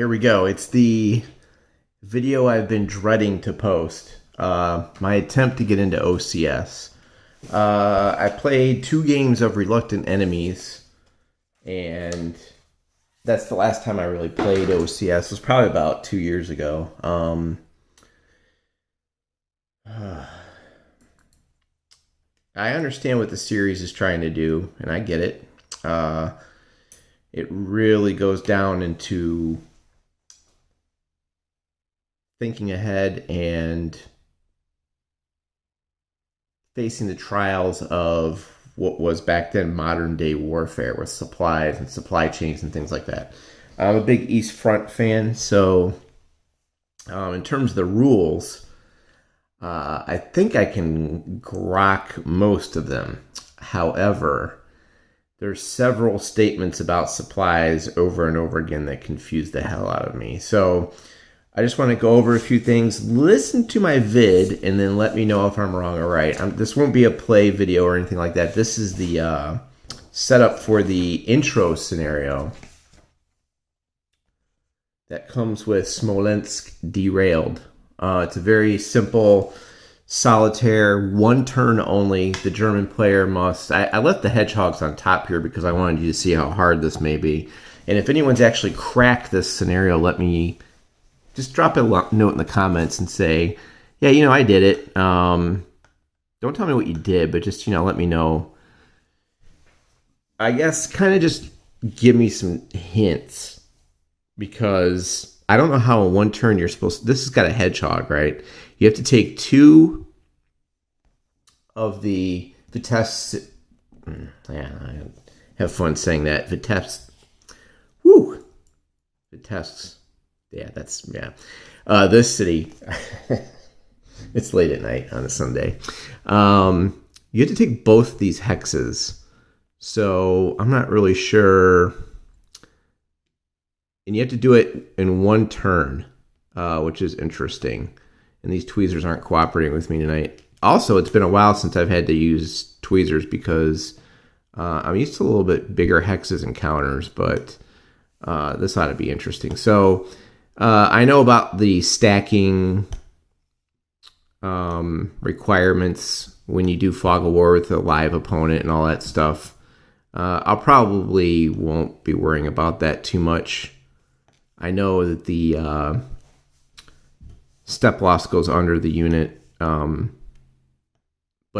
here we go. It's the video I've been dreading to post. My attempt to get into OCS. I played 2 games of Reluctant Enemies, and that's the last time I really played OCS. It was probably about 2 years ago. I understand what the series is trying to do, and I get it. It really goes down into thinking ahead and facing the trials of what was back then modern day warfare with supplies and supply chains and things like that. I'm a big East Front fan, so in terms of the rules, I think I can grok most of them. However, there's several statements about supplies over and over again that confuse the hell out of me. So I just want to go over a few things. Listen to my vid and then let me know if I'm wrong or right. This won't be a play video or anything like that. This is the setup for the intro scenario that comes with Smolensk Derailed. It's a very simple solitaire, 1 turn only. The German player must... I left the hedgehogs on top here because I wanted you to see how hard this may be. And if anyone's actually cracked this scenario, let me just drop a note in the comments and say, yeah, I did it. Don't tell me what you did, but just, let me know. I guess kind of just give me some hints, because I don't know how in 1 turn you're supposed to... This has got a hedgehog, right? You have to take 2 of the Vitesse... Yeah, I have fun saying that. Vitesse... Woo! Vitesse... Yeah, that's... Yeah. This city... It's late at night on a Sunday. You have to take both these hexes. So, I'm not really sure... And you have to do it in 1 turn, which is interesting. And these tweezers aren't cooperating with me tonight. Also, it's been a while since I've had to use tweezers because I'm used to a little bit bigger hexes and counters, but this ought to be interesting. So I know about the stacking requirements when you do Fog of War with a live opponent and all that stuff. I'll probably won't be worrying about that too much. I know that the step loss goes under the unit, but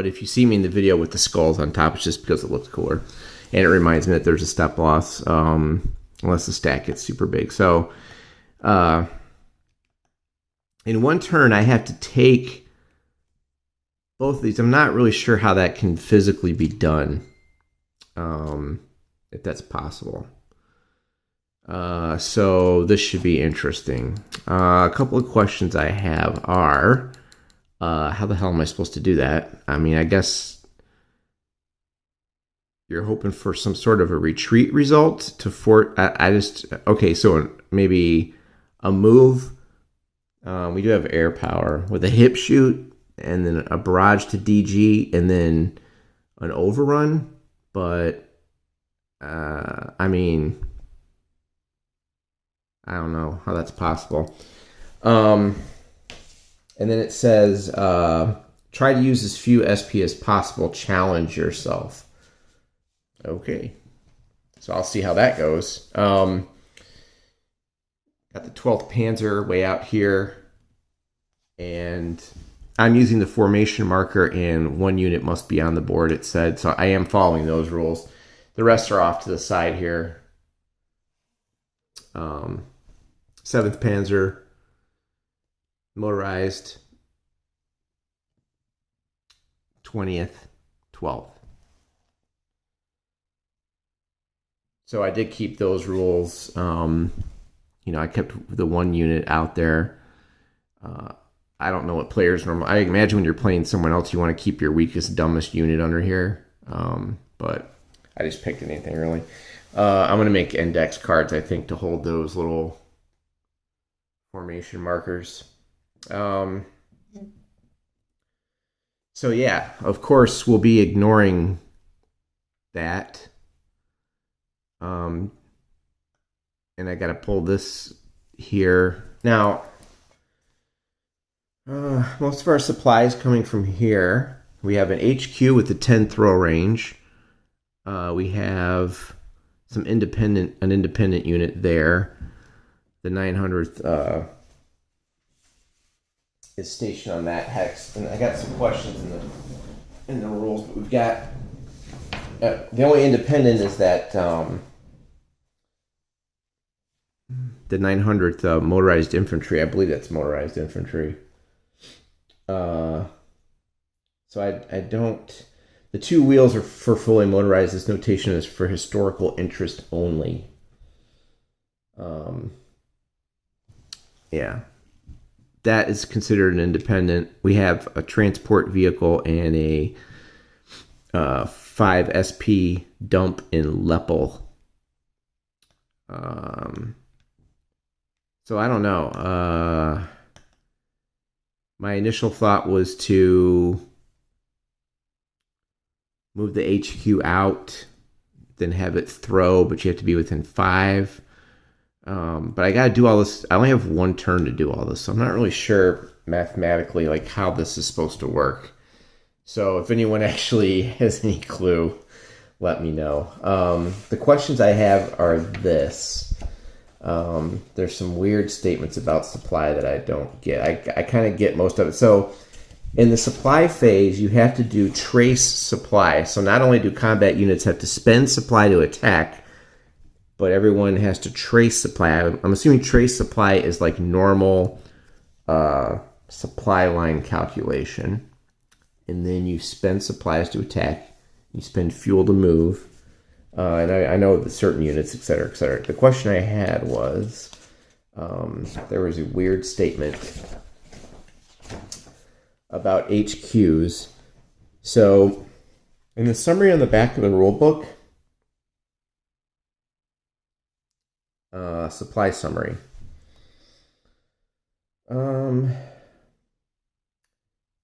if you see me in the video with the skulls on top, it's just because it looks cooler, and it reminds me that there's a step loss unless the stack gets super big. So in 1 turn, I have to take both of these. I'm not really sure how that can physically be done, if that's possible. So this should be interesting. A couple of questions I have are, how the hell am I supposed to do that? I mean, I guess you're hoping for some sort of a retreat result to okay, so maybe a move. We do have air power with a hip shoot and then a barrage to DG and then an overrun. But, I mean... I don't know how that's possible. And then it says, try to use as few SP as possible. Challenge yourself. Okay. So I'll see how that goes. Got the 12th Panzer way out here. And I'm using the formation marker, and 1 unit must be on the board, it said. So I am following those rules. The rest are off to the side here. 7th Panzer, motorized, 20th, 12th. So I did keep those rules. I kept the 1 unit out there. I don't know what players normally... I imagine when you're playing someone else, you want to keep your weakest, dumbest unit under here. But I just picked anything, really. I'm going to make index cards, I think, to hold those little formation markers. So yeah, of course, we'll be ignoring that. And I got to pull this here. Now, most of our supplies coming from here. We have an HQ with the 10 throw range. We have an independent unit there. The 900th is stationed on that hex, and I got some questions in the rules. But we've got the only independent is that the 900th motorized infantry. I believe that's motorized infantry. So I don't. The two wheels are for fully motorized. This notation is for historical interest only. Yeah, that is considered an independent. We have a transport vehicle and a 5 SP dump in Leppel. So I don't know. My initial thought was to move the HQ out, then have it throw, but you have to be within 5. But I got to do all this. I only have one turn to do all this, so I'm not really sure mathematically like how this is supposed to work. So if anyone actually has any clue, let me know. The questions I have are this. There's some weird statements about supply that I don't get. I kind of get most of it. So in the supply phase, you have to do trace supply. So not only do combat units have to spend supply to attack, but everyone has to trace supply. I'm assuming trace supply is like normal supply line calculation. And then you spend supplies to attack. You spend fuel to move. And I know the certain units, et cetera, et cetera. The question I had was, there was a weird statement about HQs. So in the summary on the back of the rule book, supply summary.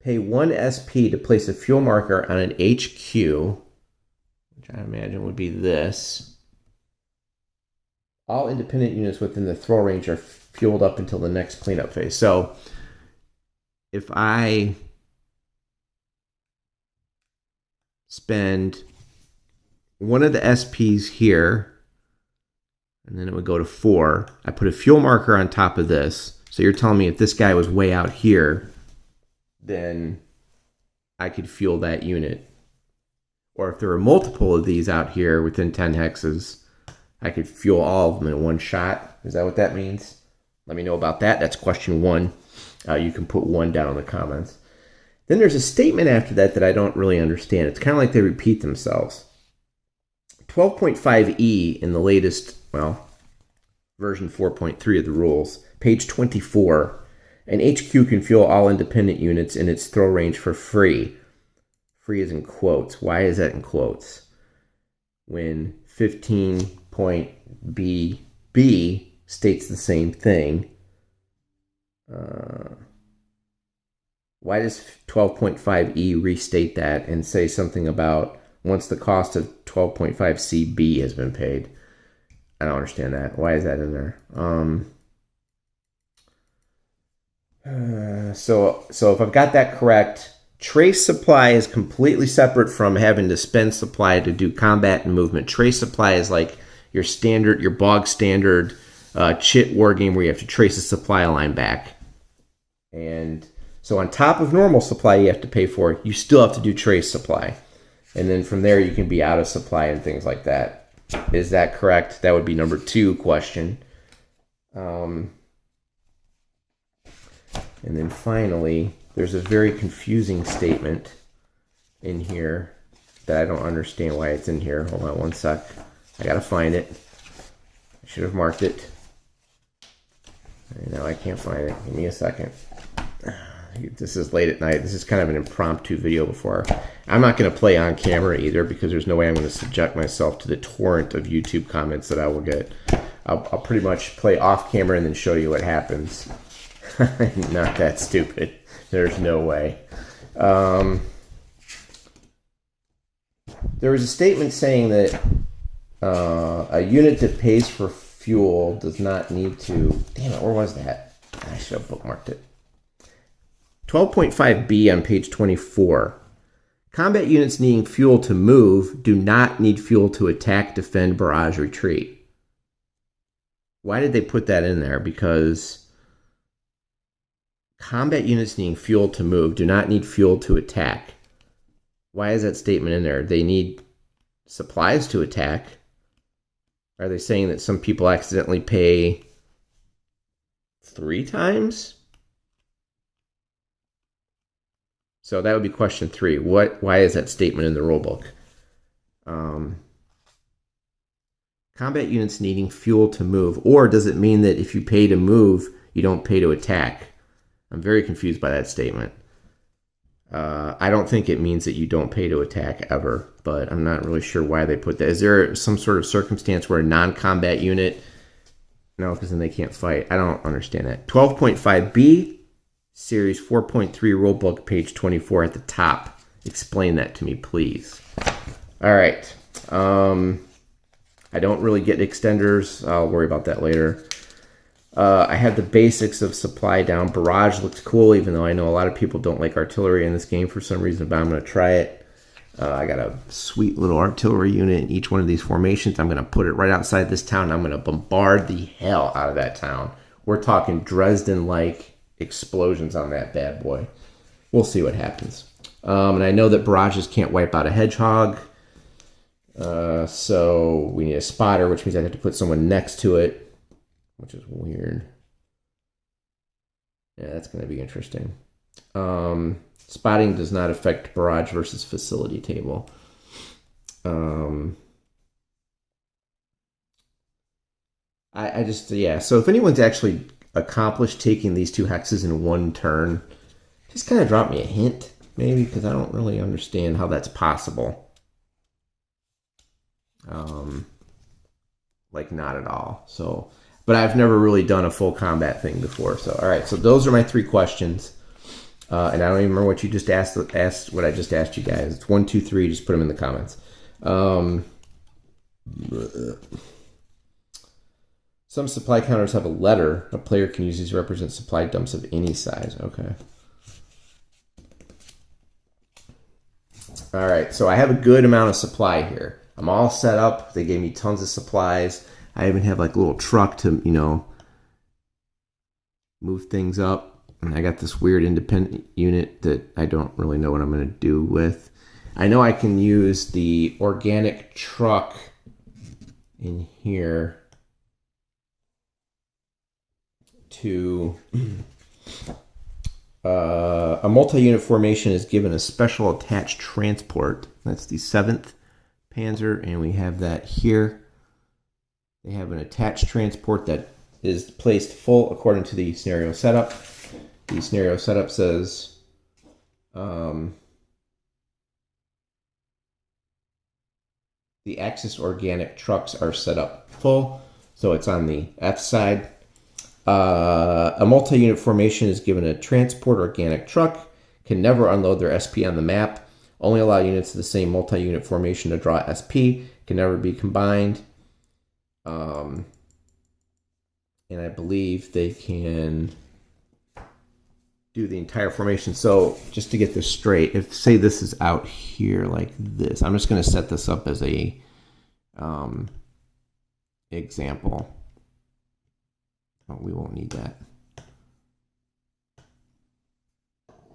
Pay 1 SP to place a fuel marker on an HQ, which I imagine would be this. All independent units within the throw range are fueled up until the next cleanup phase. So if I spend one of the SPs here, and then it would go to 4, I put a fuel marker on top of this. So you're telling me if this guy was way out here, then I could fuel that unit. Or if there were multiple of these out here within 10 hexes, I could fuel all of them in one shot. Is that what that means? Let me know about that. That's question 1. You can put 1 down in the comments. Then there's a statement after that that I don't really understand. It's kind of like they repeat themselves. 12.5e in the latest, version 4.3 of the rules, page 24. An HQ can fuel all independent units in its throw range for free. Free is in quotes. Why is that in quotes? When 15.bb states the same thing. Why does 12.5e restate that and say something about once the cost of 12.5cb has been paid? I don't understand that. Why is that in there? So if I've got that correct, trace supply is completely separate from having to spend supply to do combat and movement. Trace supply is like your standard, your bog standard chit war game where you have to trace a supply line back. And so on top of normal supply you have to pay for, you still have to do trace supply. And then from there you can be out of supply and things like that. Is that correct? That would be number 2 question. And then finally, there's a very confusing statement in here that I don't understand why it's in here. Hold on one sec. I gotta find it. I should have marked it. Now I can't find it. Give me a second. This is late at night. This is kind of an impromptu video before. I'm not going to play on camera either because there's no way I'm going to subject myself to the torrent of YouTube comments that I will get. I'll pretty much play off camera and then show you what happens. I'm not that stupid. There's no way. There was a statement saying that a unit that pays for fuel does not need to... Damn it, where was that? I should have bookmarked it. 12.5b on page 24. Combat units needing fuel to move do not need fuel to attack, defend, barrage, retreat. Why did they put that in there? Because combat units needing fuel to move do not need fuel to attack. Why is that statement in there? They need supplies to attack. Are they saying that some people accidentally pay 3 times? So that would be question 3. Why is that statement in the rulebook? Combat units needing fuel to move. Or does it mean that if you pay to move, you don't pay to attack? I'm very confused by that statement. I don't think it means that you don't pay to attack ever, but I'm not really sure why they put that. Is there some sort of circumstance where a non-combat unit... No, because then they can't fight. I don't understand that. 12.5b, series 4.3 rulebook, page 24 at the top. Explain that to me, please. All right. I don't really get extenders. I'll worry about that later. I have the basics of supply down. Barrage looks cool, even though I know a lot of people don't like artillery in this game for some reason, but I'm going to try it. I got a sweet little artillery unit in each one of these formations. I'm going to put it right outside this town. I'm going to bombard the hell out of that town. We're talking Dresden-like explosions on that bad boy. We'll see what happens. And I know that barrages can't wipe out a hedgehog. So we need a spotter, which means I have to put someone next to it, which is weird. Yeah, that's going to be interesting. Spotting does not affect barrage versus facility table. I just, yeah. So if anyone's actually accomplished taking these 2 hexes in one turn, just kind of drop me a hint, maybe, because I don't really understand how that's possible. Like, not at all. So... But I've never really done a full combat thing before. So, all right. So those are my 3 questions. And I don't even remember what you just asked what I just asked you guys. It's 1, 2, 3. Just put them in the comments. Some supply counters have a letter. A player can use these to represent supply dumps of any size. Okay. All right. So I have a good amount of supply here. I'm all set up. They gave me tons of supplies. I even have like a little truck to, move things up. And I got this weird independent unit that I don't really know what I'm going to do with. I know I can use the organic truck in here to... a multi-unit formation is given a special attached transport. That's the 7th Panzer, and we have that here. They have an attached transport that is placed full according to the scenario setup. The scenario setup says the Axis organic trucks are set up full, so it's on the F side. A multi-unit formation is given a transport organic truck, can never unload their SP on the map, only allow units of the same multi-unit formation to draw SP, can never be combined. And I believe they can do the entire formation. So just to get this straight, if say this is out here like this, I'm just going to set this up as a example. Oh, we won't need that.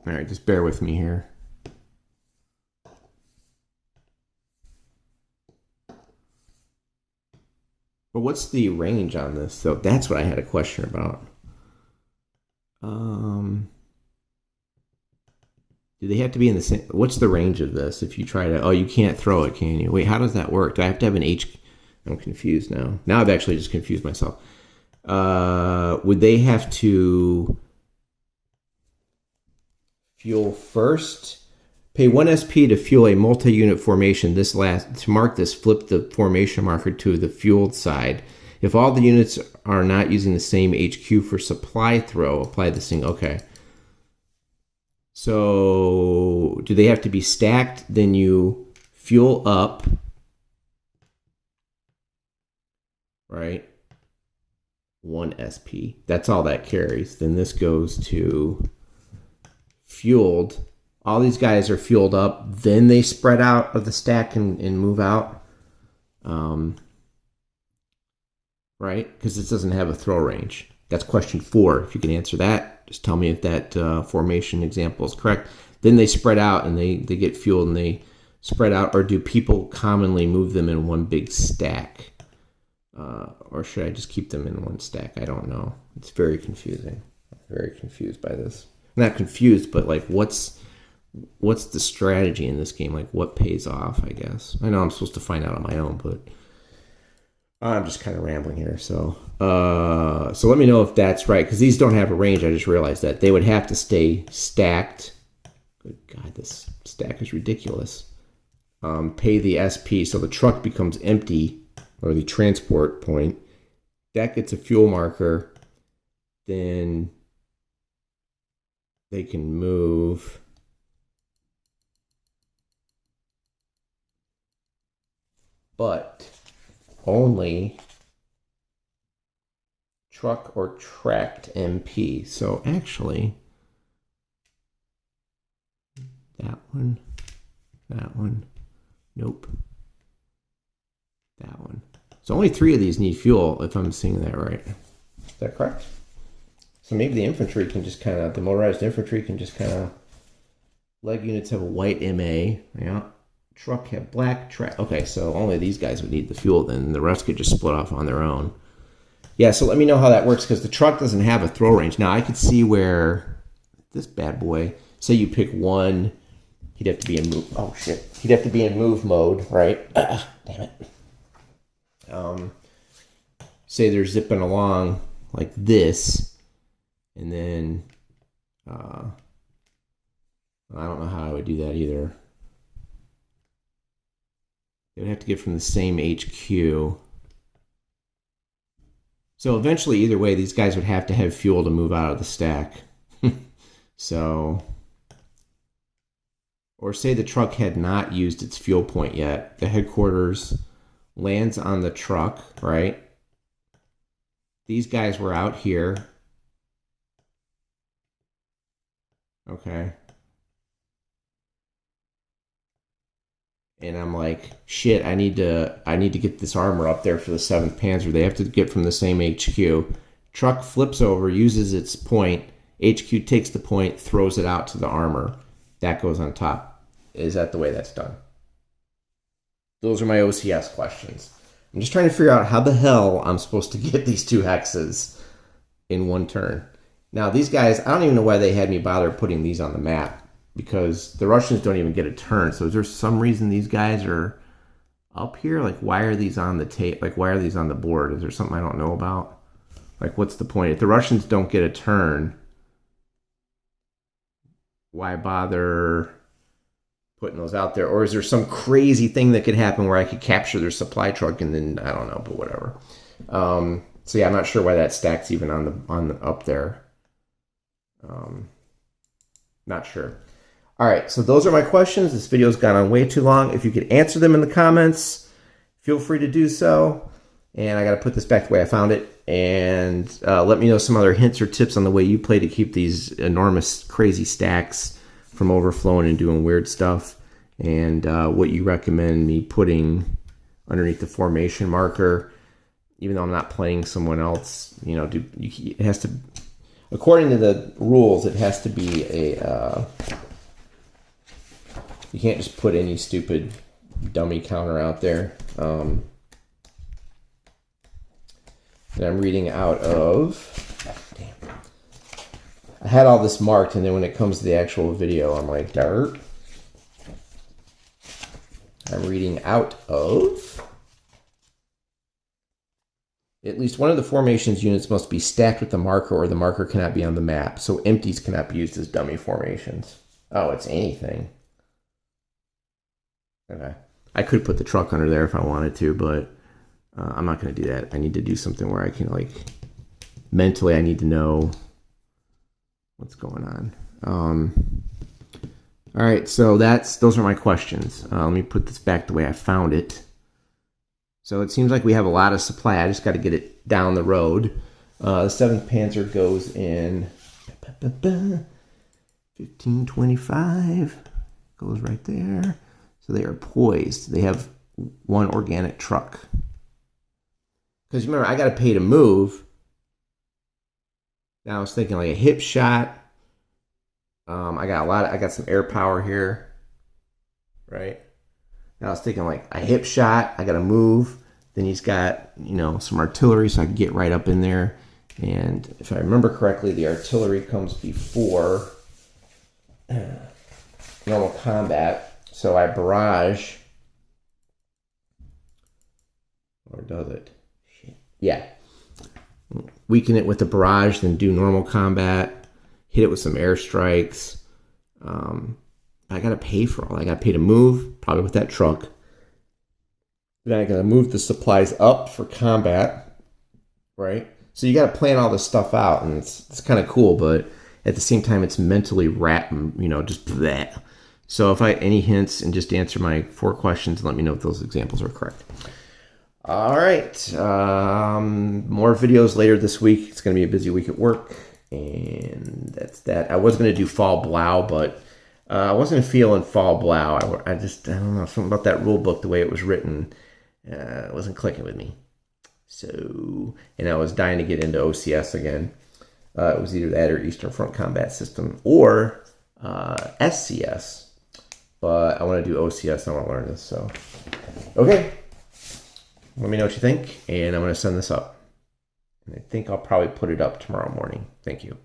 All right, just bear with me here. But what's the range on this? So that's what I had a question about. Do they have to be in the same? What's the range of this? If you try to, oh, you can't throw it, can you? Wait, how does that work? Do I have to have an H? I'm confused now. Now I've actually just confused myself. Would they have to fuel first? Pay 1 SP to fuel a multi-unit formation. To mark this, flip the formation marker to the fueled side. If all the units are not using the same HQ for supply throw, apply this thing. Okay. So do they have to be stacked? Then you fuel up, right? 1 SP. That's all that carries. Then this goes to fueled. All these guys are fueled up. Then they spread out of the stack and move out. Right? Because this doesn't have a throw range. That's question 4. If you can answer that, just tell me if that formation example is correct. Then they spread out and they get fueled and they spread out. Or do people commonly move them in one big stack? Or should I just keep them in one stack? I don't know. It's very confusing. I'm very confused by this. I'm not confused, but like what's the strategy in this game? Like what pays off, I guess. I know I'm supposed to find out on my own, but I'm just kind of rambling here. So let me know if that's right, because these don't have a range. I just realized that. They would have to stay stacked. Good God, this stack is ridiculous. Pay the SP, so the truck becomes empty, or the transport point. That gets a fuel marker. Then they can move. But only truck or tracked MP. So actually, that one, nope, that one. So only 3 of these need fuel, if I'm seeing that right. Is that correct? So maybe the infantry can just kind of, the motorized infantry can just kind of, leg units have a white MA, yeah. Truck have black, track. Okay, so only these guys would need the fuel then. The rest could just split off on their own. Yeah, so let me know how that works, because the truck doesn't have a throw range. Now, I could see where this bad boy, say you pick one, he'd have to be in move. Oh, shit. He'd have to be in move mode, right? Damn it. Say they're zipping along like this, and then I don't know how I would do that either. They would have to get from the same HQ. So eventually, either way, these guys would have to have fuel to move out of the stack. So, or say the truck had not used its fuel point yet. The headquarters lands on the truck, right? These guys were out here. Okay. And I'm like, shit, I need to get this armor up there for the 7th Panzer. They have to get from the same HQ. Truck flips over, uses its point. HQ takes the point, throws it out to the armor. That goes on top. Is that the way that's done? Those are my OCS questions. I'm just trying to figure out how the hell I'm supposed to get these 2 hexes in one turn. Now, these guys, I don't even know why they had me bother putting these on the map, because the Russians don't even get a turn. So is there some reason these guys are up here? Like, why are these on the tape? Like, why are these on the board? Is there something I don't know about? Like, what's the point? If the Russians don't get a turn, why bother putting those out there? Or is there some crazy thing that could happen where I could capture their supply truck and then, I don't know, but whatever. So yeah, I'm not sure why that stack's even on the up there. Not sure. All right, so those are my questions. This video's gone on way too long. If you could answer them in the comments, feel free to do so. And I got to put this back the way I found it. And let me know some other hints or tips on the way you play to keep these enormous, crazy stacks from overflowing and doing weird stuff. And what you recommend me putting underneath the formation marker. Even though I'm not playing someone else, you know, it has to, according to the rules, it has to be a, you can't just put any stupid dummy counter out there. That I'm reading out of. Damn. I had all this marked, and then when it comes to the actual video, I'm like, dirt. I'm reading out of. At least one of the formations units must be stacked with the marker, or the marker cannot be on the map. So empties cannot be used as dummy formations. Oh, it's anything. Okay. I could put the truck under there if I wanted to, but I'm not going to do that. I need to do something where I can, like, mentally I need to know what's going on. All right, so those are my questions. Let me put this back the way I found it. So it seems like we have a lot of supply. I just got to get it down the road. The 7th Panzer goes in 1525. Goes right there. So they are poised. They have one organic truck. Because remember, I got to pay to move. Now I was thinking like a hip shot. I got some air power here, right? Now I was thinking like a hip shot. I got to move. Then he's got, some artillery, so I can get right up in there. And if I remember correctly, the artillery comes before normal combat. So I barrage. Or does it? Yeah. Weaken it with the barrage, then do normal combat. Hit it with some airstrikes. I got to pay for all. I got to pay to move, probably with that truck. Then I got to move the supplies up for combat, right? So you got to plan all this stuff out, and it's kind of cool, but at the same time, it's mentally just bleh. So if I any hints, and just answer my 4 questions and let me know if those examples are correct. All right. More videos later this week. It's going to be a busy week at work, and that's that. I was going to do Fall Blau, but I wasn't feeling Fall Blau. I don't know, something about that rule book, the way it was written, it wasn't clicking with me. So, and I was dying to get into OCS again. It was either that or Eastern Front Combat System or SCS. But I want to do OCS. I want to learn this. So, okay. Let me know what you think, and I'm going to send this up. And I think I'll probably put it up tomorrow morning. Thank you.